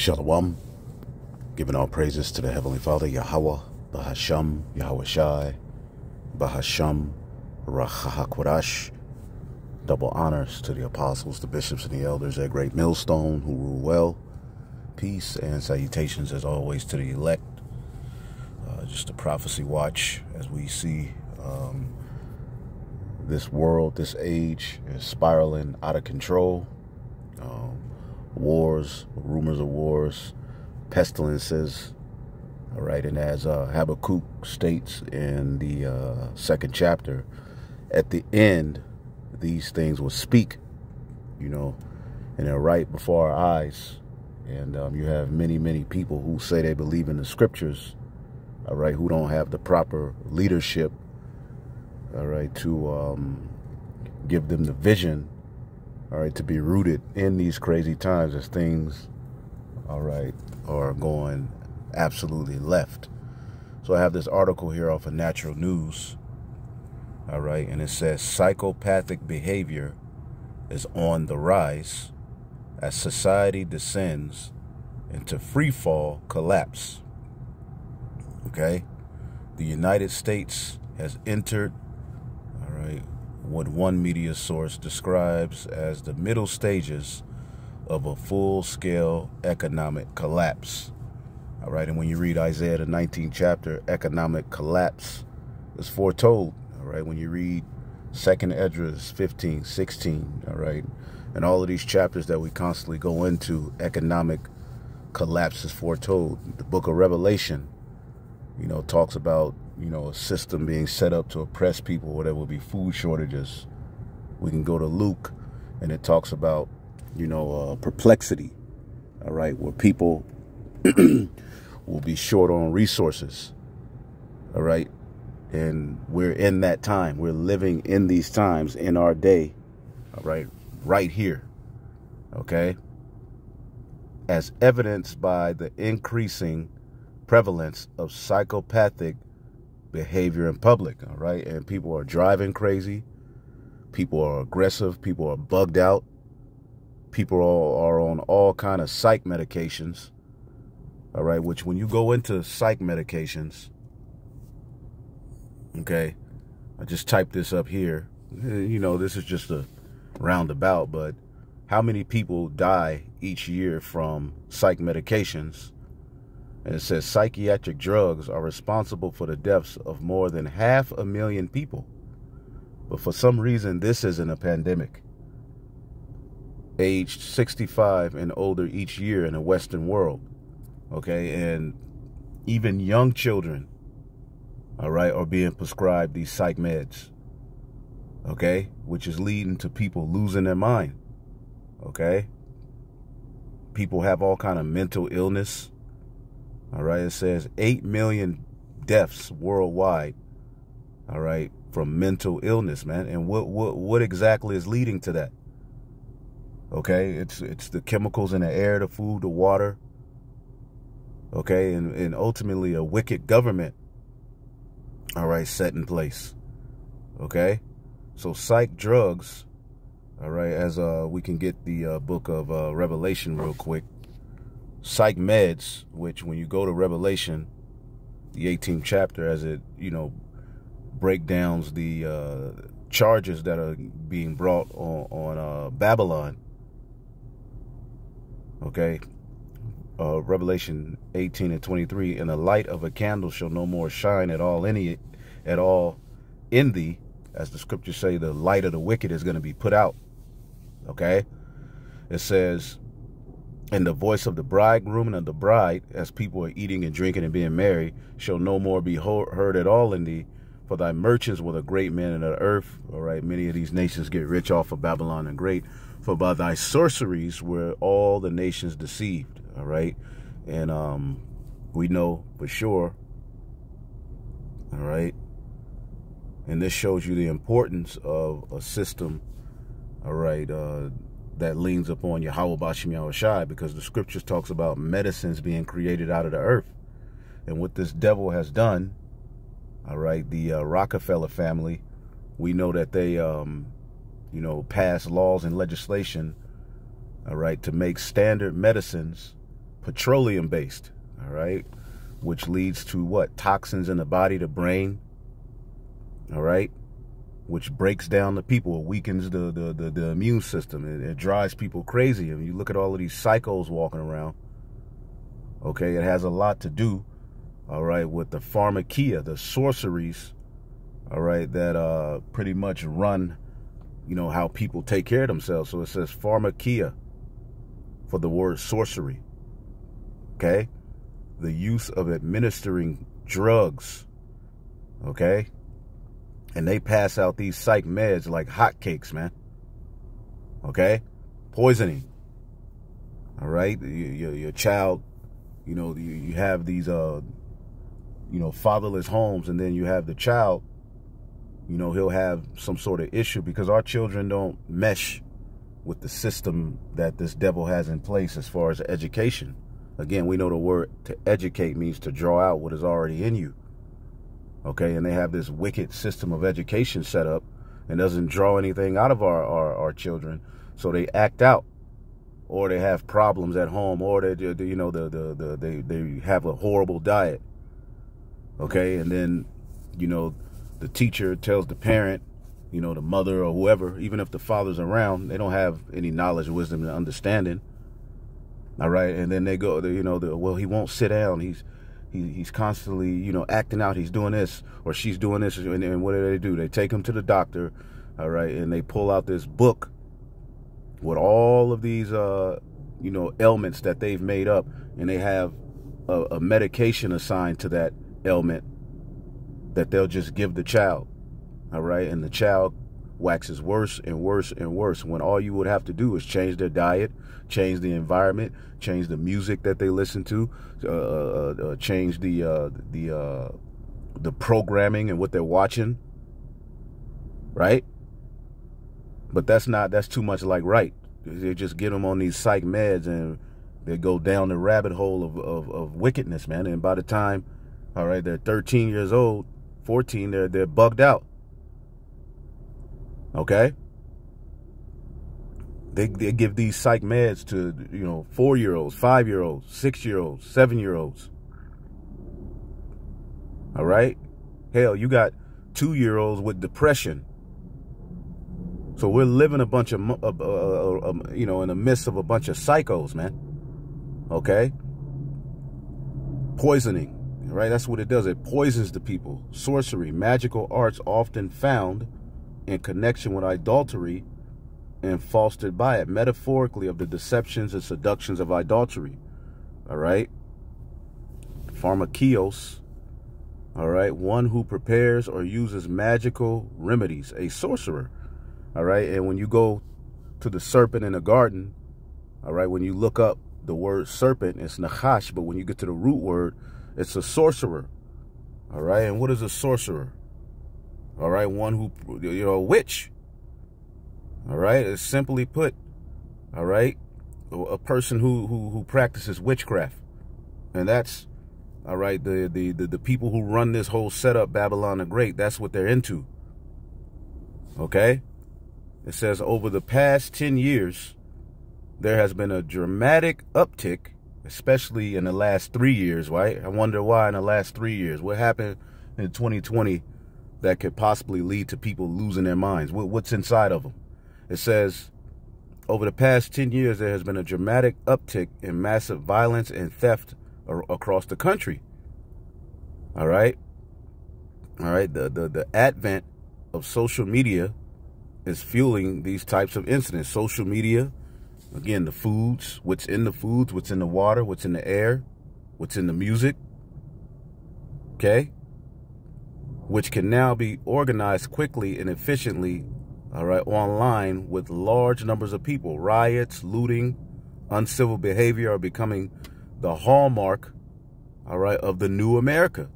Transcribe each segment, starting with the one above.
Shalom, giving all praises to the Heavenly Father, Yahweh, Bahasham, Yahweh Shai, Bahasham, Rachahakwadash. Double honors to the apostles, the bishops, and the elders at Great Millstone who rule well. Peace and salutations as always to the elect. Just a prophecy watch as we see this world, this age is spiraling out of control. Wars, rumors of wars, pestilences, all right, and as Habakkuk states in the second chapter, at the end, these things will speak, and they're right before our eyes, and you have many people who say they believe in the scriptures, all right, who don't have the proper leadership, all right, to give them the vision, all right, to be rooted in these crazy times as things, all right, are going absolutely left. So I have this article here off of Natural News, all right, and it says psychopathic behavior is on the rise as society descends into freefall collapse. Okay, the United States has entered, all right, what one media source describes as the middle stages of a full-scale economic collapse. All right, and when you read Isaiah, the 19th chapter, economic collapse is foretold. All right, when you read 2nd Esdras 15, 16, all right, and all of these chapters that we constantly go into, economic collapse is foretold. The book of Revelation, talks about, a system being set up to oppress people, where there will be food shortages. We can go to Luke, and it talks about, perplexity, all right, where people will be short on resources, all right, and we're in that time. We're living in these times in our day, all right here, okay, as evidenced by the increasing prevalence of psychopathic behavior in public, all right? And people are driving crazy. People are aggressive. People are bugged out. People are on all kind of psych medications, all right? Which when you go into psych medications, okay, I just typed this up here. This is just a roundabout, but how many people die each year from psych medications? And it says psychiatric drugs are responsible for the deaths of more than 500,000 people. But for some reason, this isn't a pandemic. Aged 65 and older each year in the Western world. Okay, and even young children, all right, are being prescribed these psych meds. Okay, which is leading to people losing their mind. Okay, people have all kind of mental illness. All right, it says 8 million deaths worldwide, all right, from mental illness, man. And what exactly is leading to that? Okay, it's the chemicals in the air, the food, the water, okay, and ultimately a wicked government, all right, set in place, okay? So psych drugs, all right, as we can get the book of Revelation real quick. Psych meds, which when you go to Revelation, the 18th chapter, as it, breakdowns the charges that are being brought on Babylon. Okay. Revelation 18 and 23, and the light of a candle shall no more shine at all in thee, as the scriptures say, the light of the wicked is going to be put out. Okay. It says, and the voice of the bridegroom and of the bride, as people are eating and drinking and being merry, shall no more be heard at all in thee. For thy merchants were the great men of the earth. All right, many of these nations get rich off of Babylon the Great. For by thy sorceries were all the nations deceived. All right, and we know for sure. All right, and this shows you the importance of a system. All right, that leans upon Yahweh Bashim Yahweh Shai, because the scriptures talks about medicines being created out of the earth. And what this devil has done, all right, the Rockefeller family, we know that they, passed laws and legislation, all right, to make standard medicines, petroleum based, all right, which leads to what? Toxins in the body, the brain, all right, which breaks down the people, weakens the immune system. It drives people crazy. I mean, you look at all of these psychos walking around, okay, it has a lot to do, all right, with the pharmakia, the sorceries, all right, that pretty much run, you know, how people take care of themselves. So it says pharmakia for the word sorcery, okay? The use of administering drugs, okay? And they pass out these psych meds like hotcakes, man, okay? Poisoning, all right? Your child, you know, you have these, you know, fatherless homes, and then you have the child, you know, he'll have some sort of issue because our children don't mesh with the system that this devil has in place as far as education. Again, we know the word to educate means to draw out what is already in you. Okay, and they have this wicked system of education set up and doesn't draw anything out of our children. So they act out, or they have problems at home, or they you know, they have a horrible diet. Okay, and then, you know, the teacher tells the parent, you know, the mother or whoever, even if the father's around, they don't have any knowledge, wisdom, and understanding. All right, and then they go, you know, well, he won't sit down. He's constantly, you know, acting out. He's doing this or she's doing this, and what do? They take him to the doctor, all right, and they pull out this book with all of these, you know, ailments that they've made up, and they have a medication assigned to that ailment that they'll just give the child, all right, and the child waxes worse and worse and worse, when all you would have to do is change their diet, change the environment, change the music that they listen to, change the programming and what they're watching, right? But that's too much like right. They just get them on these psych meds and they go down the rabbit hole of wickedness, man. And by the time, all right, they're 13 years old, 14, they're bugged out. Okay? They give these psych meds to, you know, 4-year-olds, 5-year-olds, 6-year-olds, 7-year-olds. All right? Hell, you got 2-year-olds with depression. So we're living a bunch of, you know, in the midst of a bunch of psychos, man. Okay? Poisoning, right? That's what it does. It poisons the people. Sorcery, magical arts often found in connection with adultery and fostered by it, metaphorically, of the deceptions and seductions of adultery. All right? Pharmakios, all right? One who prepares or uses magical remedies, a sorcerer. All right? And when you go to the serpent in the garden, all right, when you look up the word serpent, it's nachash, but when you get to the root word, it's a sorcerer. All right? And what is a sorcerer? All right, one who, you know, a witch. All right, it's simply put, all right, a person who practices witchcraft. And that's, all right, the people who run this whole setup, Babylon the Great, that's what they're into. Okay? It says over the past 10 years, there has been a dramatic uptick, especially in the last 3 years, right? I wonder why in the last 3 years. What happened in 2020 that could possibly lead to people losing their minds? What's inside of them? It says, over the past 10 years, there has been a dramatic uptick in massive violence and theft across the country. All right? All right, the advent of social media is fueling these types of incidents. Social media, again, the foods, what's in the foods, what's in the water, what's in the air, what's in the music, okay? Which can now be organized quickly and efficiently, all right, online with large numbers of people. Riots, looting, uncivil behavior are becoming the hallmark, all right, of the new America,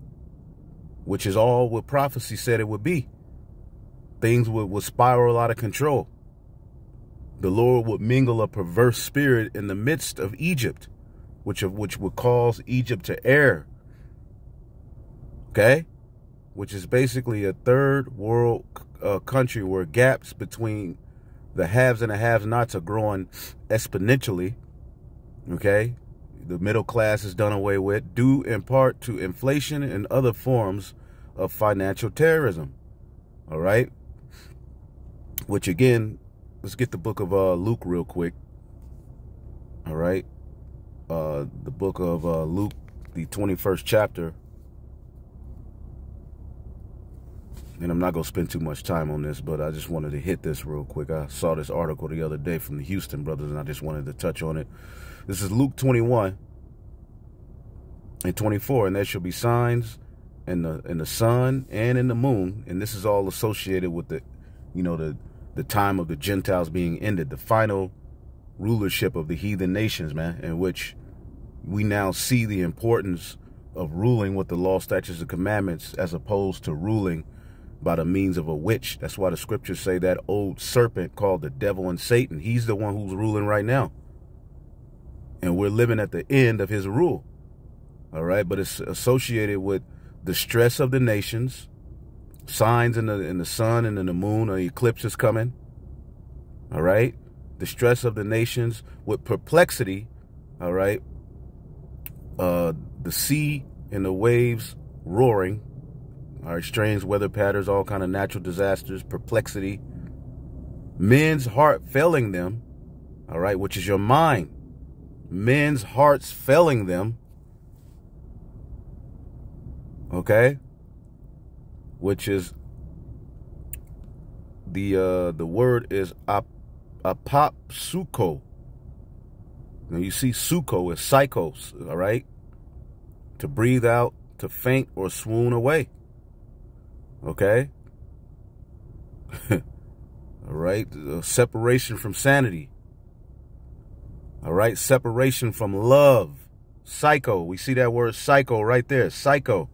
which is all what prophecy said it would be. Things would spiral out of control. The Lord would mingle a perverse spirit in the midst of Egypt, which would cause Egypt to err. Okay? Which is basically a third world country where gaps between the haves and the have-nots are growing exponentially. Okay? The middle class is done away with, due in part to inflation and other forms of financial terrorism. All right? Which, again, let's get the book of Luke real quick. All right? The book of Luke, the 21st chapter. And I'm not going to spend too much time on this, but I just wanted to hit this real quick. I saw this article the other day from the Houston brothers, and I just wanted to touch on it. This is Luke 21 and 24, and there shall be signs in the sun and in the moon, and this is all associated with the, you know, the time of the Gentiles being ended, the final rulership of the heathen nations, man, in which we now see the importance of ruling with the law, statutes, and commandments as opposed to ruling by the means of a witch. That's why the scriptures say that old serpent called the devil and Satan, he's the one who's ruling right now. And we're living at the end of his rule. All right. But it's associated with the stress of the nations, signs in the sun and in the moon, an eclipse is coming. All right. The stress of the nations with perplexity. All right. The sea and the waves roaring. All right, strange weather patterns, all kind of natural disasters, perplexity, men's heart failing them, all right, which is your mind. Men's hearts failing them, okay, which is the word is apopsuko. Now you see suko is psychos, all right, to breathe out, to faint or swoon away. Okay. All right. Separation from sanity. All right. Separation from love. Psycho. We see that word psycho right there. Psycho.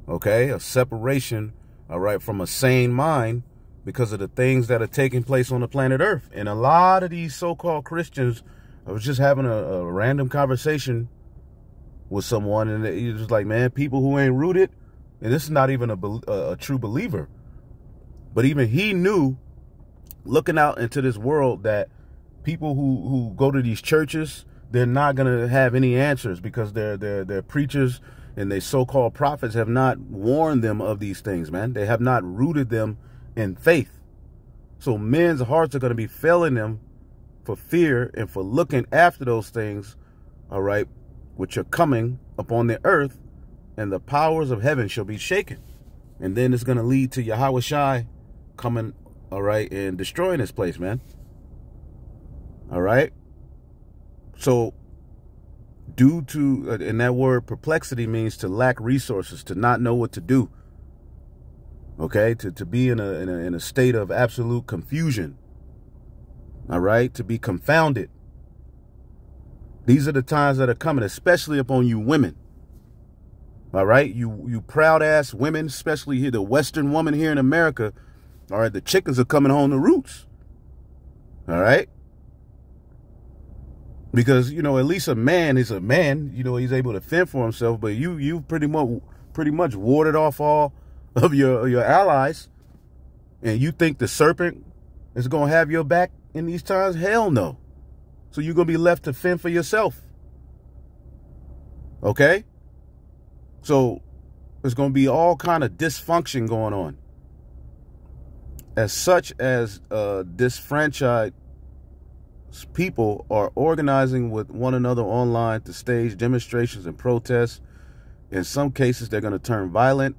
Okay. A separation. All right. From a sane mind because of the things that are taking place on the planet Earth. And a lot of these so-called Christians, I was just having a random conversation with someone, and he was like, man, people who ain't rooted. And this is not even a true believer. But even he knew, looking out into this world, that people who go to these churches, they're not going to have any answers because their preachers and their so-called prophets have not warned them of these things, man. They have not rooted them in faith. So men's hearts are going to be failing them for fear and for looking after those things, all right, which are coming upon the earth. And the powers of heaven shall be shaken. And then it's going to lead to Yahweh Shai coming, all right, and destroying this place, man. All right. So due to, and that word perplexity means to lack resources, to not know what to do. Okay. To be in a state of absolute confusion. All right. To be confounded. These are the times that are coming, especially upon you women. All right, you proud ass women, especially here, the Western woman here in America. All right, the chickens are coming home to roots. All right, because you know at least a man is a man. You know he's able to fend for himself. But you pretty much warded off all of your allies, and you think the serpent is gonna have your back in these times? Hell no. So you're gonna be left to fend for yourself. Okay. So there's going to be all kind of dysfunction going on. As such as disfranchised people are organizing with one another online to stage demonstrations and protests. In some cases, they're going to turn violent.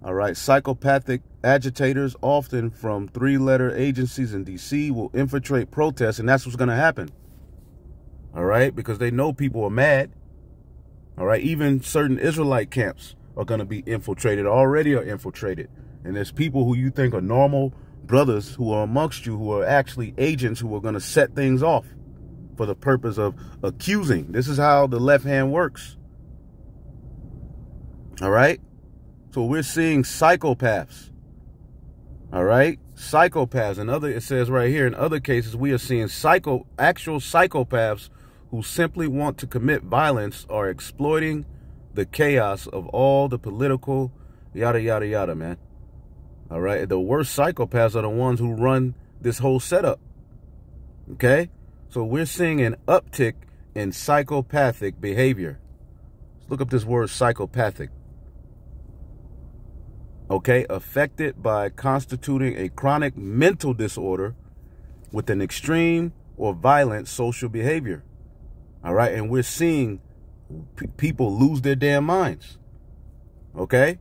All right. Psychopathic agitators, often from three-letter agencies in D.C., will infiltrate protests, and that's what's going to happen. All right. Because they know people are mad. All right, even certain Israelite camps are going to be infiltrated, already are infiltrated. And there's people who you think are normal brothers who are amongst you who are actually agents who are going to set things off for the purpose of accusing. This is how the left hand works. All right, so we're seeing psychopaths. All right, psychopaths. It says right here, in other cases, we are seeing actual psychopaths who simply want to commit violence or exploiting the chaos of all the political yada, yada, yada, man. All right. The worst psychopaths are the ones who run this whole setup. Okay. So we're seeing an uptick and psychopathic behavior. Let's look up this word psychopathic. Okay, affected by constituting a chronic mental disorder with an extreme or violent social behavior. All right, and we're seeing people lose their damn minds. Okay,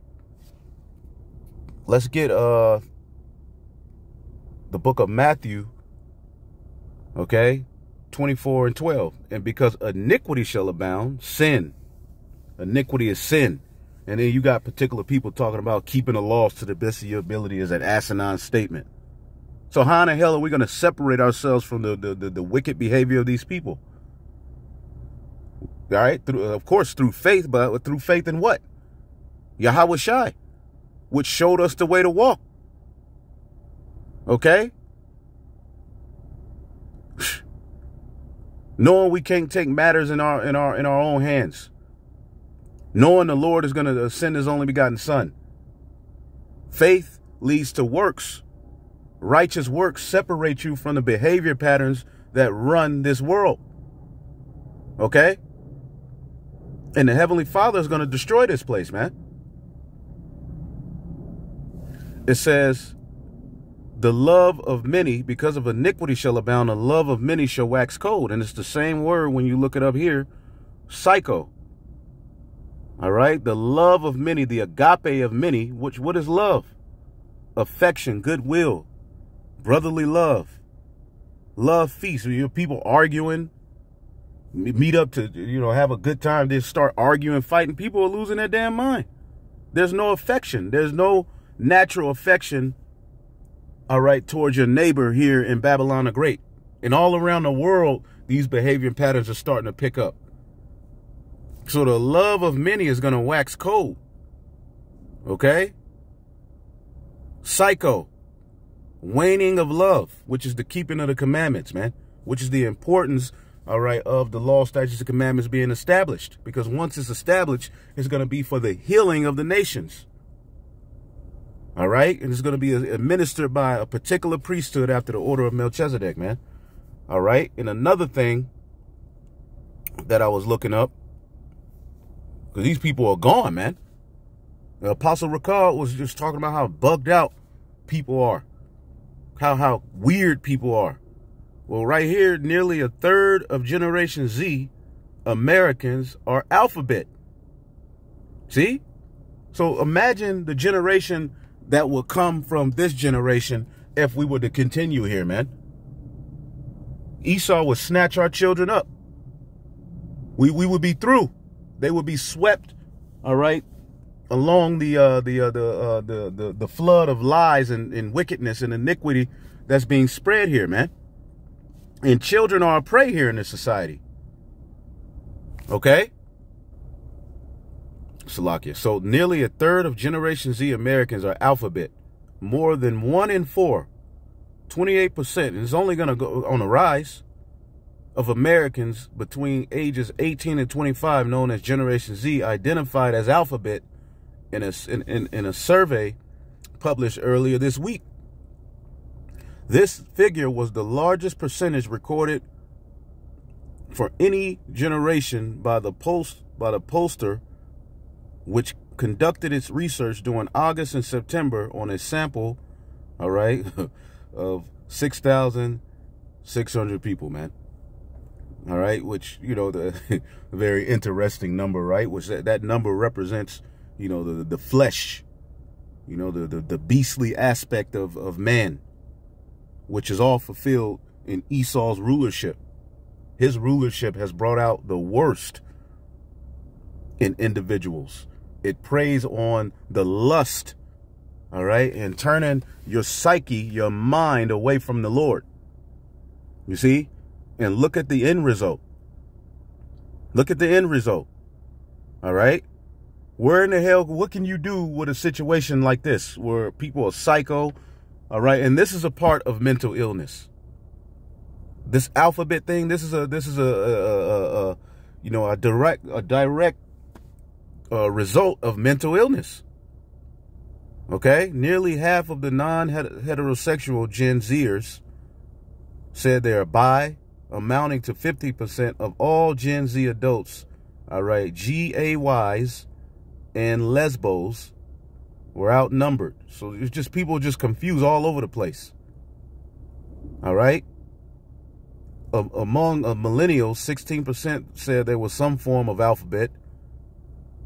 let's get the book of Matthew. Okay, 24 and 12. And because iniquity shall abound, sin. Iniquity is sin. And then you got particular people talking about keeping the laws to the best of your ability as an asinine statement. So how in the hell are we going to separate ourselves from the wicked behavior of these people? All right, of course, through faith, but through faith in what? Yahweh Shai, which showed us the way to walk. Okay? Knowing we can't take matters in our own hands. Knowing the Lord is going to send his only begotten son. Faith leads to works. Righteous works separate you from the behavior patterns that run this world. Okay? And the Heavenly Father is going to destroy this place, man. It says, the love of many, because of iniquity shall abound, the love of many shall wax cold. And it's the same word when you look it up here, psycho. All right, the love of many, the agape of many, what is love? Affection, goodwill, brotherly love, love feast. You know, people arguing, meet up to, have a good time. They start arguing, fighting. People are losing their damn mind. There's no affection. There's no natural affection, all right, towards your neighbor here in Babylon the Great. And all around the world, these behavior patterns are starting to pick up. So the love of many is going to wax cold. Okay? Psycho. Waning of love, which is the keeping of the commandments, man. Which is the importance, all right, of the law, statutes, and commandments being established. Because once it's established, it's going to be for the healing of the nations. All right? And it's going to be administered by a particular priesthood after the order of Melchizedek, man. All right? And another thing that I was looking up, because these people are gone, man. The Apostle Ricard was just talking about how bugged out people are. How weird people are. Well, right here, nearly a third of Generation Z Americans are alphabet. See? So imagine the generation that will come from this generation if we were to continue here, man. Esau would snatch our children up. We would be through. They would be swept, all right, along the flood of lies and wickedness and iniquity that's being spread here, man. And children are a prey here in this society. Okay? Salakia. So nearly a third of Generation Z Americans are alphabet. More than 1 in 4, 28%, and it's only going to go on a rise, of Americans between ages 18 and 25, known as Generation Z, identified as alphabet in a survey published earlier this week. This figure was the largest percentage recorded for any generation by the pollster, which conducted its research during August and September on a sample, all right, of 6,600 people, man. All right, which, the very interesting number, right? Which that number represents, the flesh, the beastly aspect of man, which is all fulfilled in Esau's rulership. His rulership has brought out the worst in individuals. It preys on the lust, all right, and turning your psyche, your mind away from the Lord. You see? And look at the end result. Look at the end result. All right? Where in the hell, what can you do with a situation like this where people are psycho? All right? And this is a part of mental illness. This alphabet thing, this is a direct result of mental illness. Okay? Nearly half of the non-heterosexual Gen Zers said they are bi, amounting to 50% of all Gen Z adults, all right, GAYs and lesbos were outnumbered. So it's just people just confused all over the place. All right. Among millennials, 16% said there was some form of alphabet.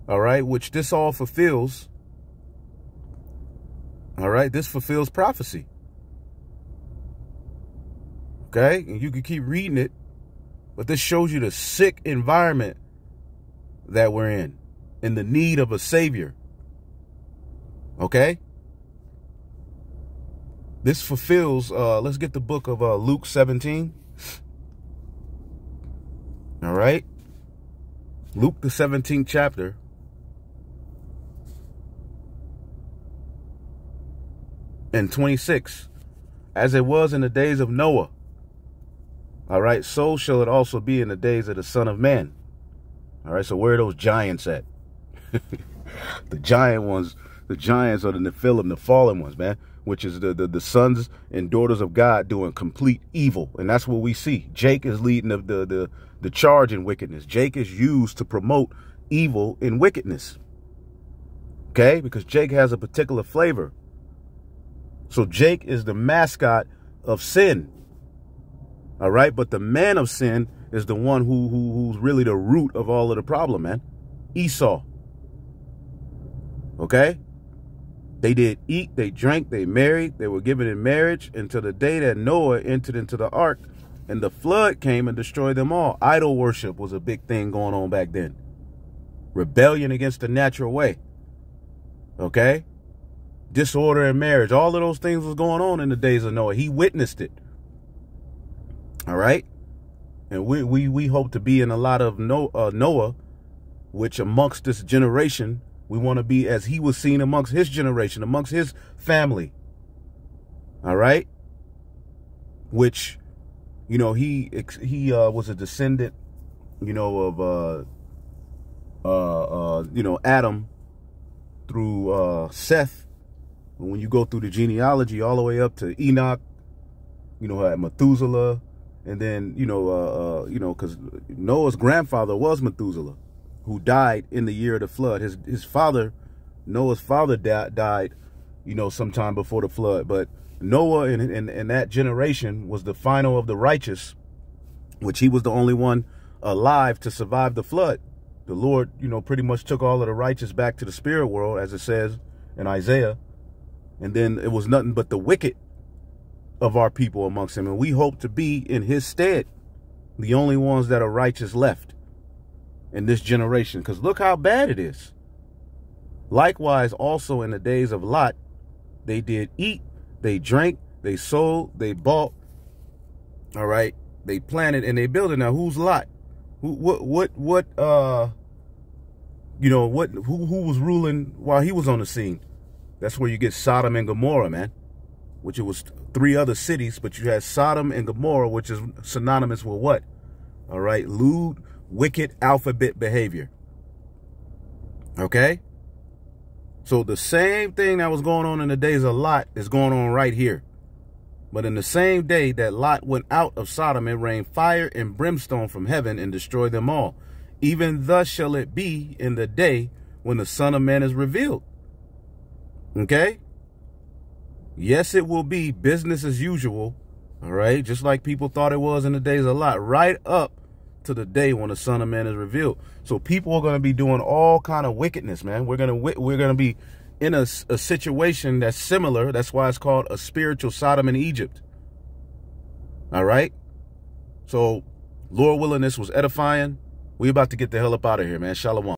All right, which this all fulfills. All right, this fulfills prophecy. Okay, and you can keep reading it, but this shows you the sick environment that we're in the need of a savior. Okay, this fulfills, let's get the book of Luke 17. All right, Luke the 17th chapter. And 26, as it was in the days of Noah, all right, so shall it also be in the days of the Son of Man. All right, so where are those giants at? The giant ones, the giants are the Nephilim, the fallen ones, man, which is the sons and daughters of God doing complete evil. And that's what we see. Jake is leading the charge in wickedness. Jake is used to promote evil in wickedness. Okay, because Jake has a particular flavor. So Jake is the mascot of sin. All right. But the man of sin is the one who's really the root of all of the problem, man. Esau. Okay. They did eat, they drank, they married, they were given in marriage until the day that Noah entered into the ark and the flood came and destroyed them all. Idol worship was a big thing going on back then. Rebellion against the natural way. Okay. Disorder in marriage, all of those things was going on in the days of Noah. He witnessed it. All right. And we hope to be in a lot of Noah, which amongst this generation, we want to be as he was seen amongst his generation, amongst his family. All right. Which, you know, he was a descendant, you know, of, you know, Adam through Seth. When you go through the genealogy all the way up to Enoch, you know, Methuselah, and then, you know, because Noah's grandfather was Methuselah, who died in the year of the flood. His father, Noah's father, died, you know, sometime before the flood. But Noah and that generation was the final of the righteous, which he was the only one alive to survive the flood. The Lord, you know, pretty much took all of the righteous back to the spirit world, as it says in Isaiah. And then it was nothing but the wicked of our people amongst him. And we hope to be in his stead, the only ones that are righteous left in this generation. Because look how bad it is. Likewise, also in the days of Lot, they did eat, they drank, they sold, they bought. All right. They planted and they built it. Now, who's Lot? Who was ruling while he was on the scene? That's where you get Sodom and Gomorrah, man, which it was 3 other cities, but you had Sodom and Gomorrah, which is synonymous with what? All right. Lewd, wicked, alphabet behavior. Okay. So the same thing that was going on in the days of Lot is going on right here. But in the same day that Lot went out of Sodom, it rained fire and brimstone from heaven and destroyed them all. Even thus shall it be in the day when the Son of Man is revealed. Okay. Yes, it will be business as usual. All right. Just like people thought it was in the days of Lot, right up to the day when the Son of Man is revealed. So people are going to be doing all kind of wickedness, man. We're going to be in a situation that's similar. That's why it's called a spiritual Sodom in Egypt. All right. So Lord willing, this was edifying. We about to get the hell up out of here, man. Shalom.